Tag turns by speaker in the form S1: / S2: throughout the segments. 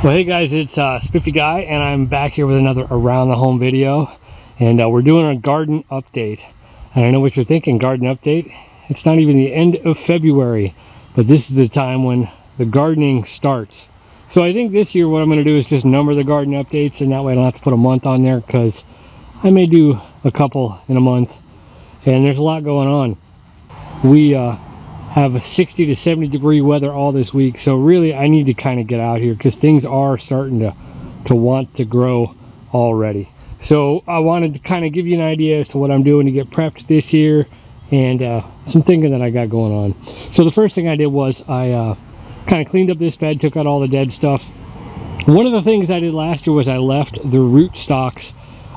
S1: Well, hey guys, it's Spiffyguy, and I'm back here with another Around the Home video, and we're doing a garden update. And I know what you're thinking, garden update? It's not even the end of February, but this is the time when the gardening starts. So I think this year what I'm going to do is just number the garden updates, and that way I don't have to put a month on there, because I may do a couple in a month, and there's a lot going on. We have 60 to 70 degree weather all this week, so really I need to kind of get out here because things are starting to want to grow already. So I wanted to kind of give you an idea as to what I'm doing to get prepped this year, and some thinking that I got going on. So the first thing I did was I kind of cleaned up this bed, took out all the dead stuff. One of the things I did last year was I left the root stocks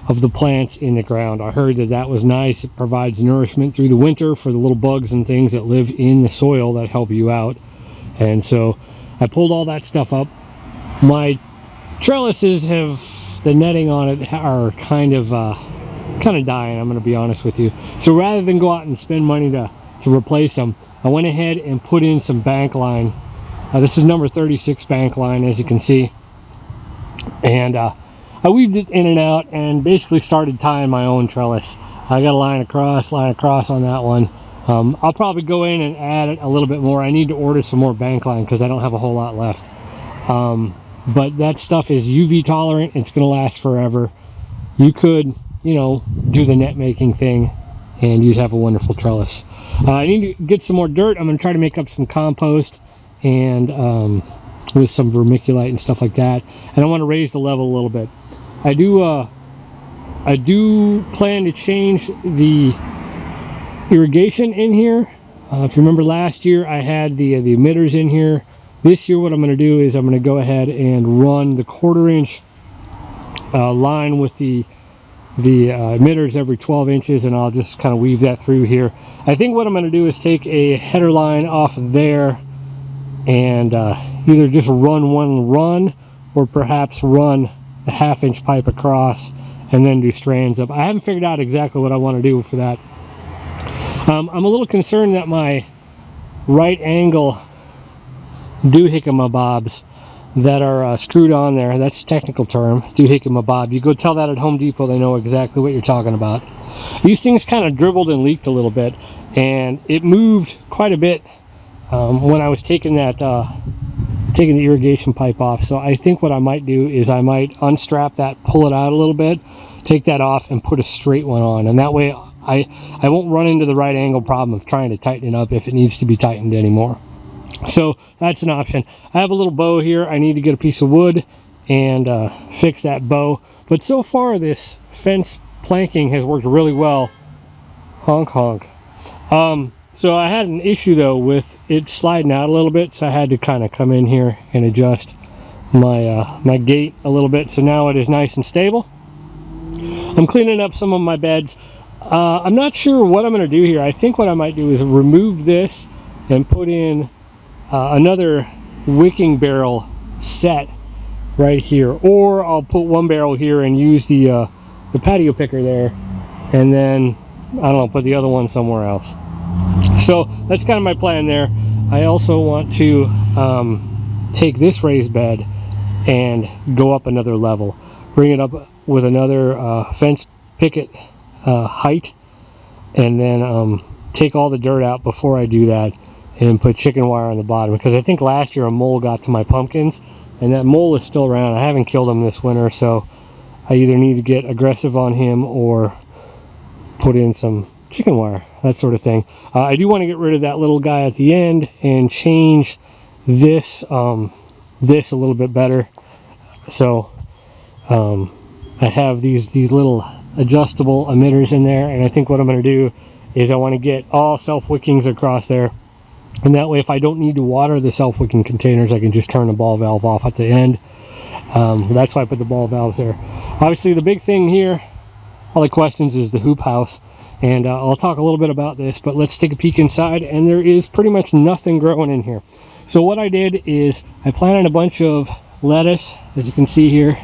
S1: of the plants in the ground. I heard that that was nice. It provides nourishment through the winter for the little bugs and things that live in the soil that help you out. And so I pulled all that stuff up. My trellises have, the netting on it are kind of dying, I'm going to be honest with you. So rather than go out and spend money to replace them, I went ahead and put in some bank line. This is number 36 bank line, as you can see. And I weaved it in and out and basically started tying my own trellis. I got a line across on that one. I'll probably go in and add a little bit more. I need to order some more bank line because I don't have a whole lot left. But that stuff is UV tolerant. It's going to last forever. You could, you know, do the net making thing and you'd have a wonderful trellis. I need to get some more dirt. I'm going to try to make up some compost and with some vermiculite and stuff like that. And I want to raise the level a little bit. I do plan to change the irrigation in here. If you remember last year, I had the emitters in here. This year, what I'm going to do is I'm going to go ahead and run the 1/4 inch line with the emitters every 12 inches, and I'll just kind of weave that through here. I think what I'm going to do is take a header line off of there and either just run one run or perhaps run a 1/2 inch pipe across and then do strands up. I haven't figured out exactly what I want to do for that. I'm a little concerned that my right angle doohickey-mabobs that are screwed on there, that's a technical term, doohickey-mabob. You go tell that at Home Depot, they know exactly what you're talking about. These things kind of dribbled and leaked a little bit, and it moved quite a bit when I was taking that taking the irrigation pipe off. So I think what I might do is I might unstrap that, pull it out a little bit, take that off and put a straight one on, and that way I won't run into the right angle problem of trying to tighten it up if it needs to be tightened anymore. So that's an option. I have a little bow here. I need to get a piece of wood and fix that bow, but so far this fence planking has worked really well. Honk honk. So I had an issue though with it sliding out a little bit, so I had to kind of come in here and adjust my my gate a little bit, so now it is nice and stable. I'm cleaning up some of my beds. I'm not sure what I'm going to do here. I think what I might do is remove this and put in another wicking barrel set right here, or I'll put one barrel here and use the patio picker there, and then I don't know, put the other one somewhere else. So that's kind of my plan there. I also want to take this raised bed and go up another level, bring it up with another fence picket height, and then take all the dirt out before I do that and put chicken wire on the bottom, because I think last year a mole got to my pumpkins and that mole is still around. I haven't killed him this winter, so I either need to get aggressive on him or put in some chicken wire, that sort of thing. I do want to get rid of that little guy at the end and change this this a little bit better. So I have these little adjustable emitters in there, and I think what I'm going to do is I want to get all self-wickings across there, and that way if I don't need to water the self-wicking containers, I can just turn the ball valve off at the end. That's why I put the ball valves there. Obviously the big thing here, all the questions, is the hoop house. And I'll talk a little bit about this, but let's take a peek inside, and there is pretty much nothing growing in here. So what I did is I planted a bunch of lettuce, as you can see here,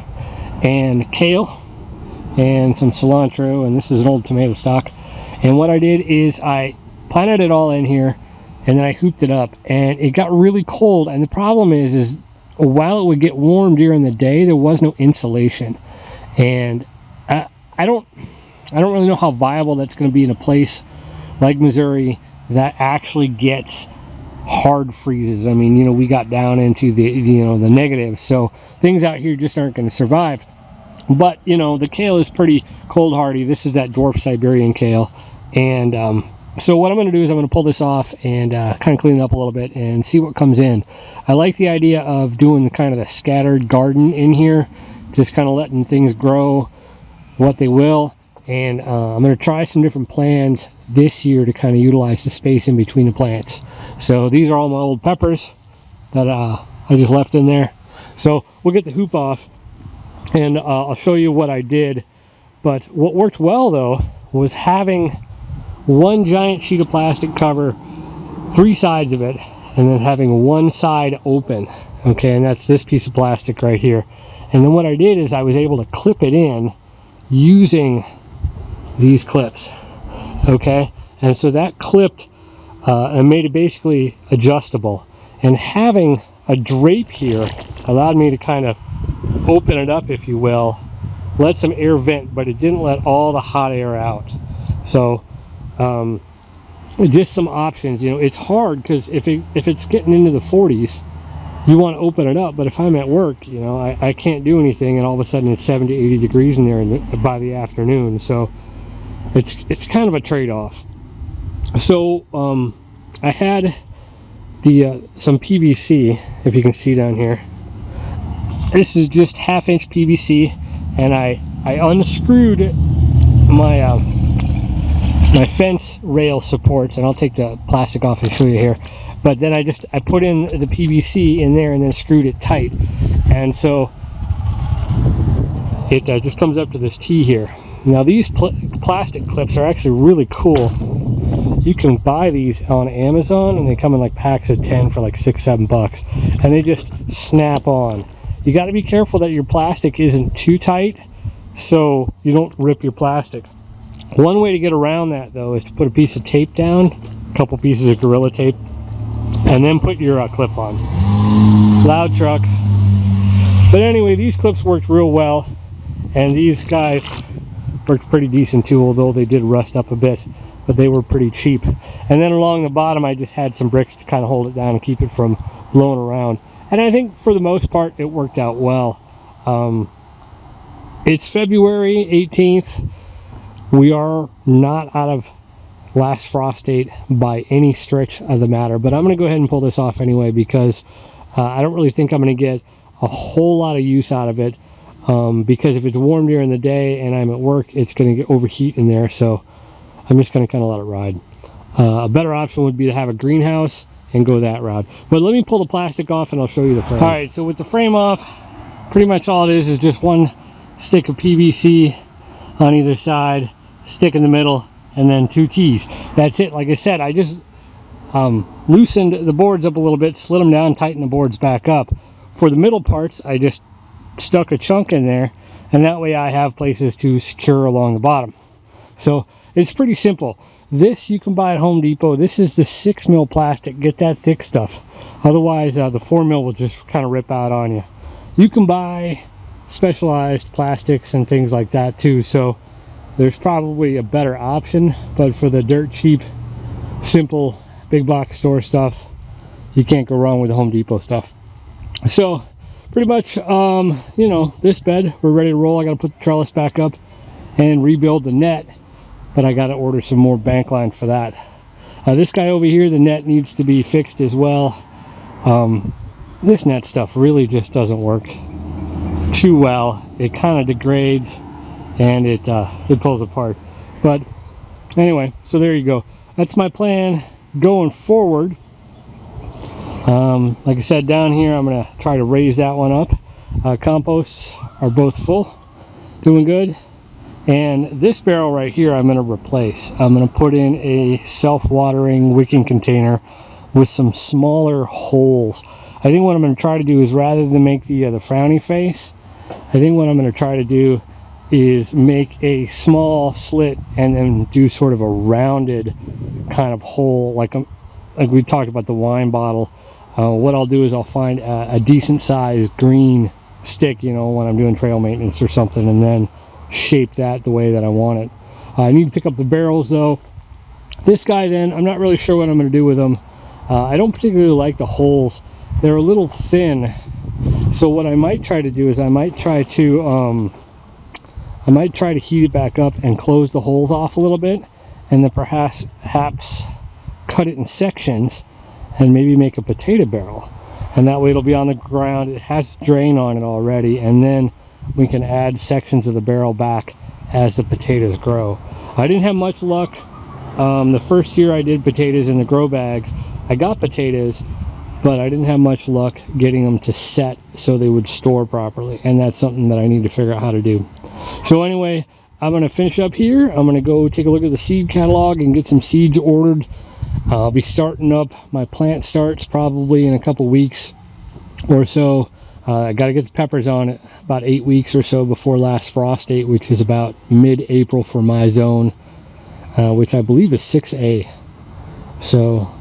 S1: and kale, and some cilantro, and this is an old tomato stock. And what I did is I planted it all in here, and then I hooped it up, and it got really cold. And the problem is while it would get warm during the day, there was no insulation. And I don't really know how viable that's going to be in a place like Missouri that actually gets hard freezes. I mean, you know, we got down into the, you know, the negatives, so things out here just aren't going to survive. But, you know, the kale is pretty cold hardy. This is that dwarf Siberian kale. And so what I'm going to do is I'm going to pull this off and kind of clean it up a little bit and see what comes in. I like the idea of doing the kind of the scattered garden in here, just kind of letting things grow what they will. And I'm going to try some different plants this year to kind of utilize the space in between the plants. So these are all my old peppers that I just left in there. So we'll get the hoop off and I'll show you what I did. But what worked well though was having one giant sheet of plastic cover 3 sides of it, and then having one side open. Okay, and that's this piece of plastic right here. And then what I did is I was able to clip it in using these clips. Okay, and so that clipped and made it basically adjustable. And having a drape here allowed me to kind of open it up, if you will, let some air vent, but it didn't let all the hot air out. So just some options. You know, it's hard because if it's getting into the 40s, you want to open it up, but if I'm at work, you know, I can't do anything, and all of a sudden it's 70, 80 degrees in there by the afternoon. So it's kind of a trade-off. So I had the some PVC, if you can see down here. This is just 1/2 inch PVC, and I unscrewed my my fence rail supports, and I'll take the plastic off and show you here. But then I put in the PVC in there and then screwed it tight, and so it just comes up to this T here. Now these plastic clips are actually really cool. You can buy these on Amazon, and they come in like packs of 10 for like $6-7, and they just snap on. You got to be careful that your plastic isn't too tight so you don't rip your plastic. One way to get around that though is to put a piece of tape down, a couple pieces of Gorilla Tape, and then put your clip on. Loud truck. But anyway, these clips worked real well, and these guys worked pretty decent too, although they did rust up a bit, but they were pretty cheap. And then along the bottom I just had some bricks to kind of hold it down and keep it from blowing around. And I think for the most part it worked out well. It's February 18th. We are not out of last frost date by any stretch of the matter, but I'm going to go ahead and pull this off anyway, because I don't really think I'm going to get a whole lot of use out of it, because if it's warm during the day and I'm at work, it's going to get overheat in there. So I'm just going to kind of let it ride. A better option would be to have a greenhouse and go that route. But let me pull the plastic off and I'll show you the frame. All right, so with the frame off, pretty much all it is just one stick of PVC on either side, stick in the middle, and then 2 T's. That's it. Like I said, I just loosened the boards up a little bit, slid them down, tightened the boards back up. For the middle parts, I just stuck a chunk in there, and that way I have places to secure along the bottom. So it's pretty simple. This you can buy at Home Depot. This is the 6 mil plastic. Get that thick stuff. Otherwise, the 4 mil will just kind of rip out on you. You can buy specialized plastics and things like that too. So there's probably a better option, but for the dirt cheap, simple, big box store stuff, you can't go wrong with the Home Depot stuff. So pretty much, you know, this bed, we're ready to roll. I got to put the trellis back up and rebuild the net, but I got to order some more bank line for that. This guy over here, the net needs to be fixed as well. This net stuff really just doesn't work too well. It kind of degrades and it pulls apart. But anyway, so there you go. That's my plan going forward. Like I said, down here I'm gonna try to raise that one up. Composts are both full, doing good. And this barrel right here I'm gonna replace. I'm gonna put in a self-watering wicking container with some smaller holes. I think what I'm gonna try to do is, rather than make the frowny face, I think what I'm gonna try to do is make a small slit and then do sort of a rounded kind of hole, like we talked about the wine bottle. what I'll do is I'll find a decent sized green stick, you know, when I'm doing trail maintenance or something, and then shape that the way that I want it. I need to pick up the barrels though. This guy then, I'm not really sure what I'm going to do with them. I don't particularly like the holes. They're a little thin. So what I might try to do is I might try to heat it back up and close the holes off a little bit, and then perhaps cut it in sections and maybe make a potato barrel. And that way it'll be on the ground. It has drain on it already, and then we can add sections of the barrel back as the potatoes grow. I didn't have much luck the first year I did potatoes in the grow bags. I got potatoes, but I didn't have much luck getting them to set so they would store properly, and that's something that I need to figure out how to do. So anyway, I'm going to finish up here. I'm going to go take a look at the seed catalog and get some seeds ordered. I'll be starting up my plant starts probably in a couple weeks or so. I got to get the peppers on it about 8 weeks or so before last frost date, which is about mid-April for my zone, which I believe is 6A. So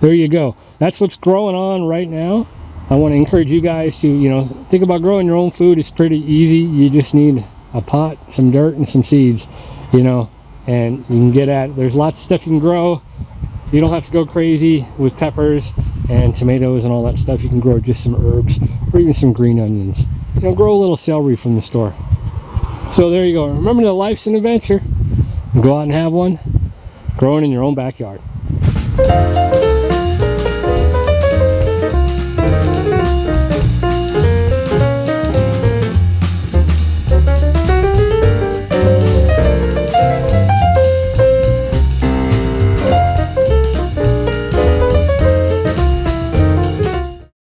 S1: there you go. That's what's growing on right now. I want to encourage you guys to, you know, think about growing your own food. It's pretty easy. You just need a pot, some dirt, and some seeds, you know, and you can get at it. There's lots of stuff you can grow. You don't have to go crazy with peppers and tomatoes and all that stuff. You can grow just some herbs or even some green onions. You know, grow a little celery from the store. So there you go. Remember that life's an adventure. Go out and have one, growing in your own backyard.